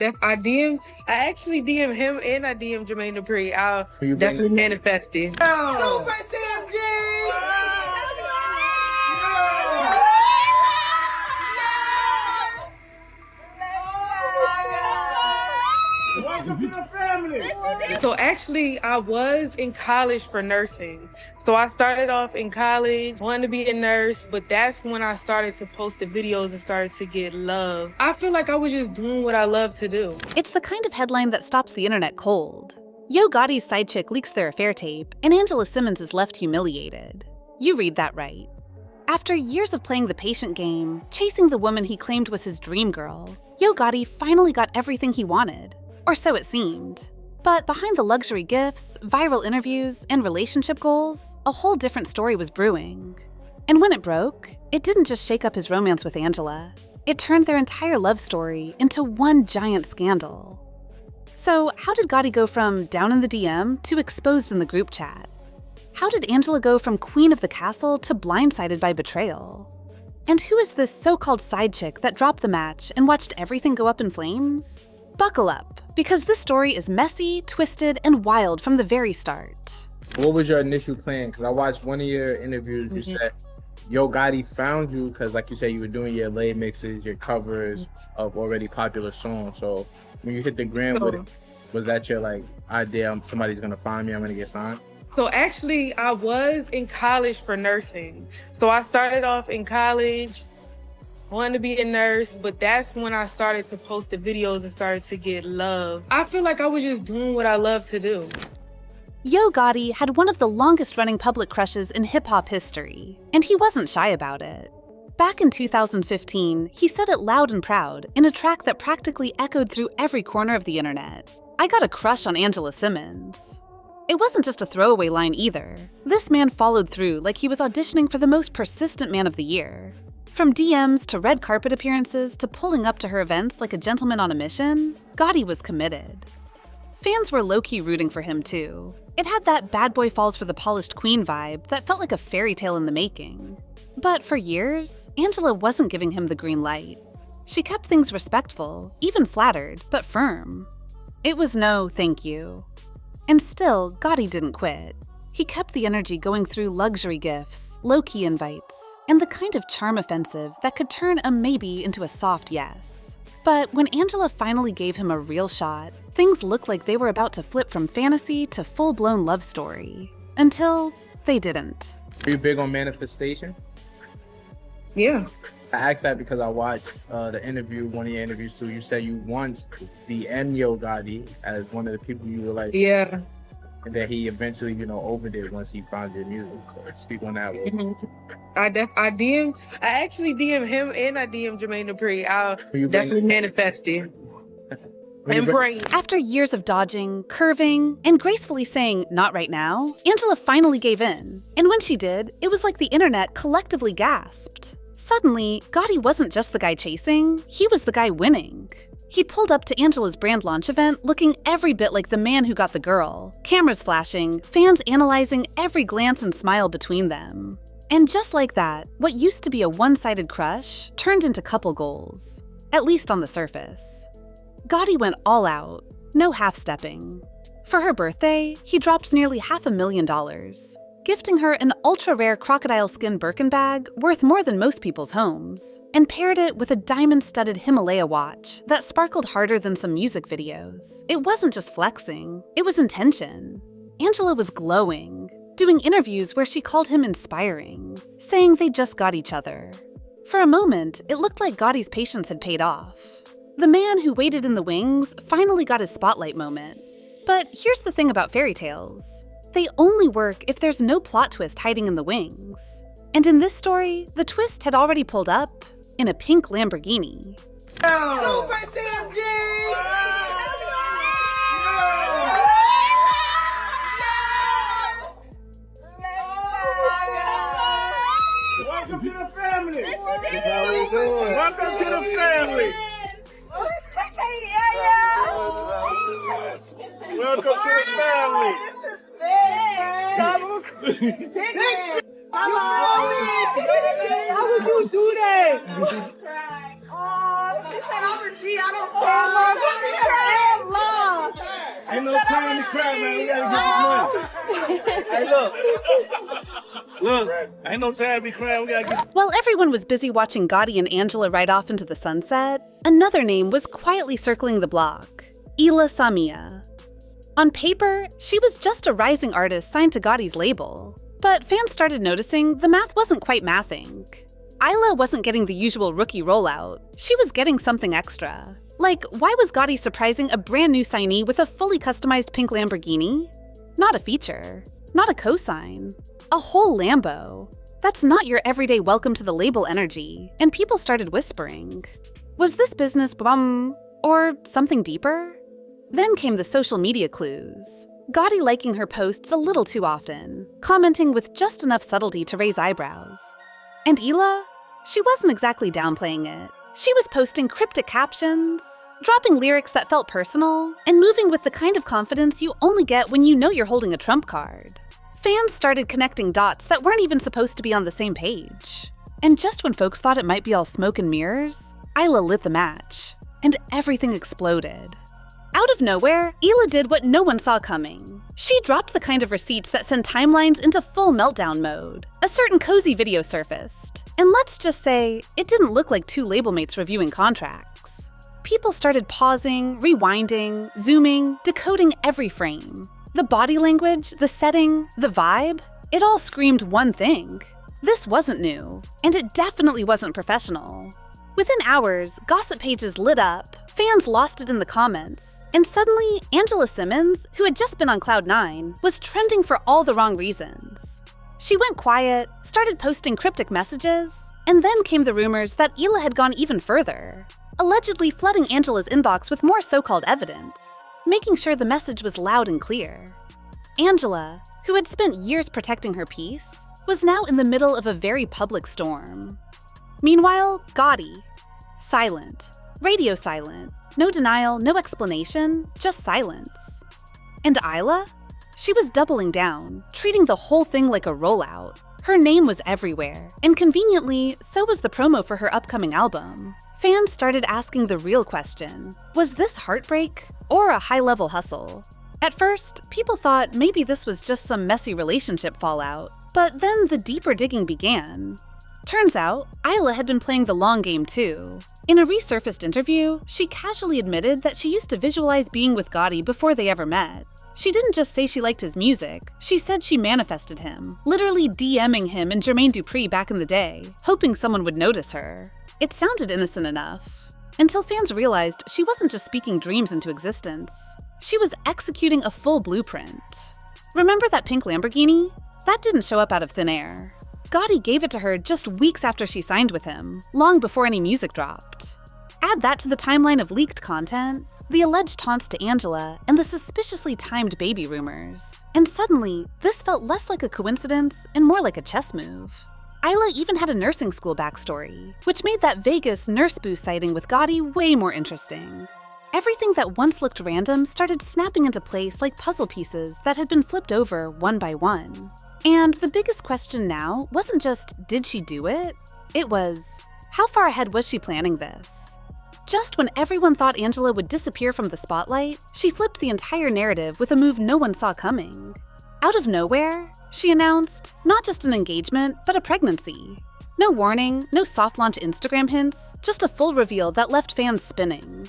I actually DM him and I DM Jermaine Dupri. I'll Who you bring? definitely manifest it. Super CMG! Welcome to the family. So actually, I was in college for nursing. So I started off in college, wanted to be a nurse, but that's when I started to post the videos and started to get love. I feel like I was just doing what I love to do. It's the kind of headline that stops the internet cold. Yo Gotti's side chick leaks their affair tape, and Angela Simmons is left humiliated. You read that right. After years of playing the patient game, chasing the woman he claimed was his dream girl, Yo Gotti finally got everything he wanted. Or so it seemed. But behind the luxury gifts, viral interviews, and relationship goals, a whole different story was brewing. And when it broke, it didn't just shake up his romance with Angela. It turned their entire love story into one giant scandal. So how did Gotti go from down in the DM to exposed in the group chat? How did Angela go from queen of the castle to blindsided by betrayal? And who is this so-called side chick that dropped the match and watched everything go up in flames? Buckle up, because this story is messy, twisted, and wild from the very start. What was your initial plan? Because I watched one of your interviews, you said Yo Gotti found you because, like you said, you were doing your lay mixes, your covers of already popular songs. So when you hit the gram with it, was that your like idea, somebody's gonna find me, I'm gonna get signed? So actually, I was in college for nursing. So I started off in college, wanted to be a nurse, but that's when I started to post the videos and started to get love. I feel like I was just doing what I love to do. Yo Gotti had one of the longest-running public crushes in hip-hop history, and he wasn't shy about it. Back in 2015, he said it loud and proud in a track that practically echoed through every corner of the internet. I got a crush on Angela Simmons. It wasn't just a throwaway line either. This man followed through like he was auditioning for the most persistent man of the year. From DMs to red carpet appearances to pulling up to her events like a gentleman on a mission, Gotti was committed. Fans were low-key rooting for him too. It had that bad boy falls for the polished queen vibe that felt like a fairy tale in the making. But for years, Angela wasn't giving him the green light. She kept things respectful, even flattered, but firm. It was no thank you. And still, Gotti didn't quit. He kept the energy going through luxury gifts, low-key invites, and the kind of charm offensive that could turn a maybe into a soft yes. But when Angela finally gave him a real shot, things looked like they were about to flip from fantasy to full-blown love story. Until they didn't. Are you big on manifestation? Yeah. I asked that because I watched the interview, one of your interviews too. You said you once DM'd Yo Gotti as one of the people you were like, Yeah. and that he eventually, overdid once he found your music. So speak on that one. I actually DM him and I DM Jermaine Dupri. I'll Who you bring? definitely manifest it. Who you And bring? pray. After years of dodging, curving, and gracefully saying, "Not right now," Angela finally gave in. And when she did, it was like the internet collectively gasped. Suddenly, Gotti wasn't just the guy chasing, he was the guy winning. He pulled up to Angela's brand launch event looking every bit like the man who got the girl. Cameras flashing, fans analyzing every glance and smile between them. And just like that, what used to be a one-sided crush turned into couple goals. At least on the surface. Gotti went all out, no half-stepping. For her birthday, he dropped nearly $500,000, gifting her an ultra-rare crocodile skin Birkin bag worth more than most people's homes, and paired it with a diamond-studded Himalaya watch that sparkled harder than some music videos. It wasn't just flexing, it was intention. Angela was glowing, doing interviews where she called him inspiring, saying they just got each other. For a moment, it looked like Gotti's patience had paid off. The man who waited in the wings finally got his spotlight moment. But here's the thing about fairy tales. They only work if there's no plot twist hiding in the wings. And in this story, the twist had already pulled up in a pink Lamborghini. Super CMG! Welcome to the family. How we doing? Welcome to the family. Welcome to the family. How would you do that? Oh, she said I'm a G. I don't care. cry, man. We gotta get this money. Hey, look, ain't no time to be crying. We gotta get. While everyone was busy watching Gotti and Angela ride off into the sunset, another name was quietly circling the block: Ila Samia. On paper, she was just a rising artist signed to Gotti's label. But fans started noticing the math wasn't quite mathing. Ila wasn't getting the usual rookie rollout. She was getting something extra. Like, why was Gotti surprising a brand new signee with a fully customized pink Lamborghini? Not a feature. Not a cosign. A whole Lambo. That's not your everyday welcome to the label energy, and people started whispering. Was this business bum or something deeper? Then came the social media clues. Gotti liking her posts a little too often, commenting with just enough subtlety to raise eyebrows. And Ila? She wasn't exactly downplaying it. She was posting cryptic captions, dropping lyrics that felt personal, and moving with the kind of confidence you only get when you know you're holding a trump card. Fans started connecting dots that weren't even supposed to be on the same page. And just when folks thought it might be all smoke and mirrors, Ila lit the match, and everything exploded. Out of nowhere, Ila did what no one saw coming. She dropped the kind of receipts that send timelines into full meltdown mode. A certain cozy video surfaced. And let's just say, it didn't look like two label mates reviewing contracts. People started pausing, rewinding, zooming, decoding every frame. The body language, the setting, the vibe, it all screamed one thing. This wasn't new, and it definitely wasn't professional. Within hours, gossip pages lit up, fans lost it in the comments, and suddenly, Angela Simmons, who had just been on Cloud 9, was trending for all the wrong reasons. She went quiet, started posting cryptic messages, and then came the rumors that Ila had gone even further, allegedly flooding Angela's inbox with more so-called evidence, making sure the message was loud and clear. Angela, who had spent years protecting her peace, was now in the middle of a very public storm. Meanwhile, Gotti. Silent. Radio silent. No denial, no explanation, just silence. And Ila? She was doubling down, treating the whole thing like a rollout. Her name was everywhere, and conveniently, so was the promo for her upcoming album. Fans started asking the real question: was this heartbreak or a high-level hustle? At first, people thought maybe this was just some messy relationship fallout, but then the deeper digging began. Turns out, Ila had been playing the long game too. In a resurfaced interview, she casually admitted that she used to visualize being with Gotti before they ever met. She didn't just say she liked his music, she said she manifested him, literally DMing him and Jermaine Dupri back in the day, hoping someone would notice her. It sounded innocent enough, until fans realized she wasn't just speaking dreams into existence. She was executing a full blueprint. Remember that pink Lamborghini? That didn't show up out of thin air. Gotti gave it to her just weeks after she signed with him, long before any music dropped. Add that to the timeline of leaked content, the alleged taunts to Angela, and the suspiciously timed baby rumors. And suddenly, this felt less like a coincidence and more like a chess move. Ila even had a nursing school backstory, which made that Vegas nurse boo sighting with Gotti way more interesting. Everything that once looked random started snapping into place like puzzle pieces that had been flipped over one by one. And the biggest question now wasn't just, did she do it? It was, how far ahead was she planning this? Just when everyone thought Angela would disappear from the spotlight, she flipped the entire narrative with a move no one saw coming. Out of nowhere, she announced not just an engagement, but a pregnancy. No warning, no soft launch Instagram hints, just a full reveal that left fans spinning.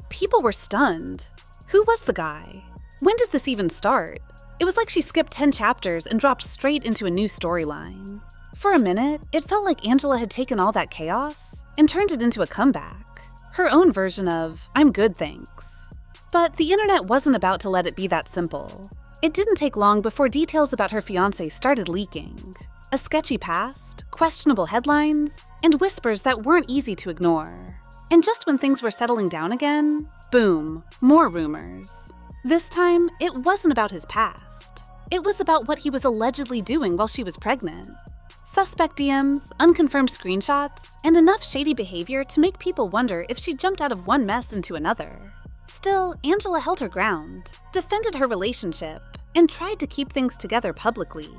People were stunned. Who was the guy? When did this even start? It was like she skipped 10 chapters and dropped straight into a new storyline. For a minute, it felt like Angela had taken all that chaos and turned it into a comeback. Her own version of, I'm good, thanks. But the internet wasn't about to let it be that simple. It didn't take long before details about her fiancé started leaking. A sketchy past, questionable headlines, and whispers that weren't easy to ignore. And just when things were settling down again, boom, more rumors. This time, it wasn't about his past. It was about what he was allegedly doing while she was pregnant. Suspect DMs, unconfirmed screenshots, and enough shady behavior to make people wonder if she jumped out of one mess into another. Still, Angela held her ground, defended her relationship, and tried to keep things together publicly.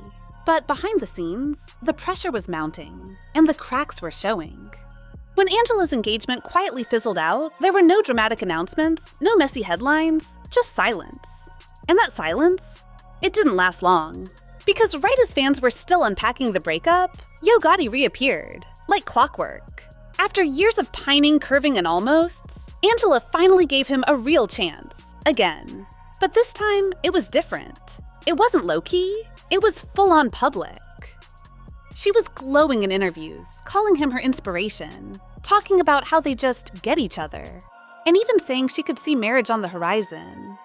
But behind the scenes, the pressure was mounting, and the cracks were showing. When Angela's engagement quietly fizzled out, there were no dramatic announcements, no messy headlines, just silence. And that silence? It didn't last long. Because right as fans were still unpacking the breakup, Yo Gotti reappeared, like clockwork. After years of pining, curving, and almosts, Angela finally gave him a real chance, again. But this time, it was different. It wasn't low-key, it was full-on public. She was glowing in interviews, calling him her inspiration, talking about how they just get each other, and even saying she could see marriage on the horizon.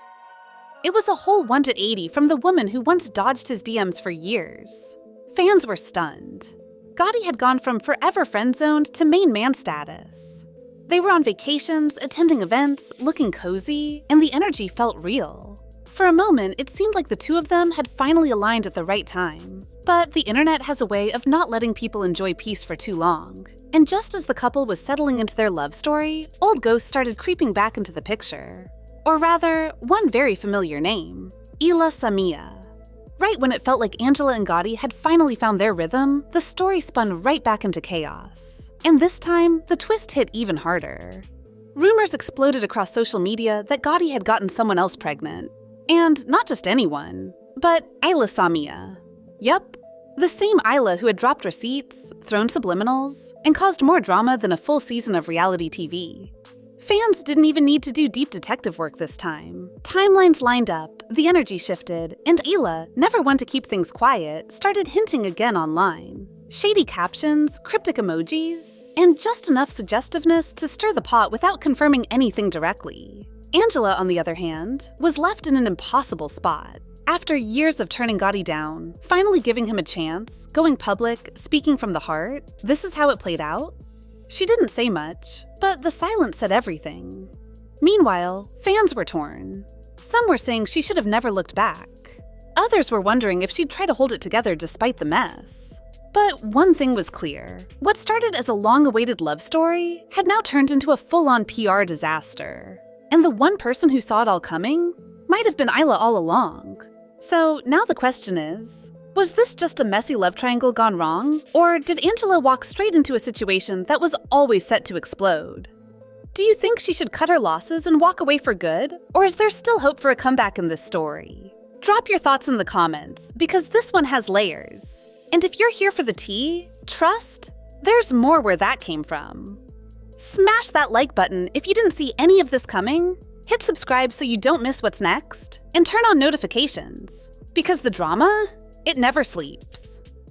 It was a whole 180 from the woman who once dodged his DMs for years. Fans were stunned. Gotti had gone from forever friend-zoned to main man status. They were on vacations, attending events, looking cozy, and the energy felt real. For a moment, it seemed like the two of them had finally aligned at the right time. But the internet has a way of not letting people enjoy peace for too long. And just as the couple was settling into their love story, old ghosts started creeping back into the picture. Or rather, one very familiar name, Ila Samia. Right when it felt like Angela and Gotti had finally found their rhythm, the story spun right back into chaos. And this time, the twist hit even harder. Rumors exploded across social media that Gotti had gotten someone else pregnant. And not just anyone, but Ila Samia. Yup, the same Ila who had dropped receipts, thrown subliminals, and caused more drama than a full season of reality TV. Fans didn't even need to do deep detective work this time. Timelines lined up, the energy shifted, and Ila, never one to keep things quiet, started hinting again online. Shady captions, cryptic emojis, and just enough suggestiveness to stir the pot without confirming anything directly. Angela, on the other hand, was left in an impossible spot. After years of turning Gotti down, finally giving him a chance, going public, speaking from the heart, this is how it played out? She didn't say much, but the silence said everything. Meanwhile, fans were torn. Some were saying she should have never looked back. Others were wondering if she'd try to hold it together despite the mess. But one thing was clear. What started as a long-awaited love story had now turned into a full-on PR disaster. And the one person who saw it all coming might have been Ila all along. So now the question is, was this just a messy love triangle gone wrong? Or did Angela walk straight into a situation that was always set to explode? Do you think she should cut her losses and walk away for good? Or is there still hope for a comeback in this story? Drop your thoughts in the comments, because this one has layers. And if you're here for the tea, trust, there's more where that came from. Smash that like button if you didn't see any of this coming, hit subscribe so you don't miss what's next, and turn on notifications. Because the drama, it never sleeps.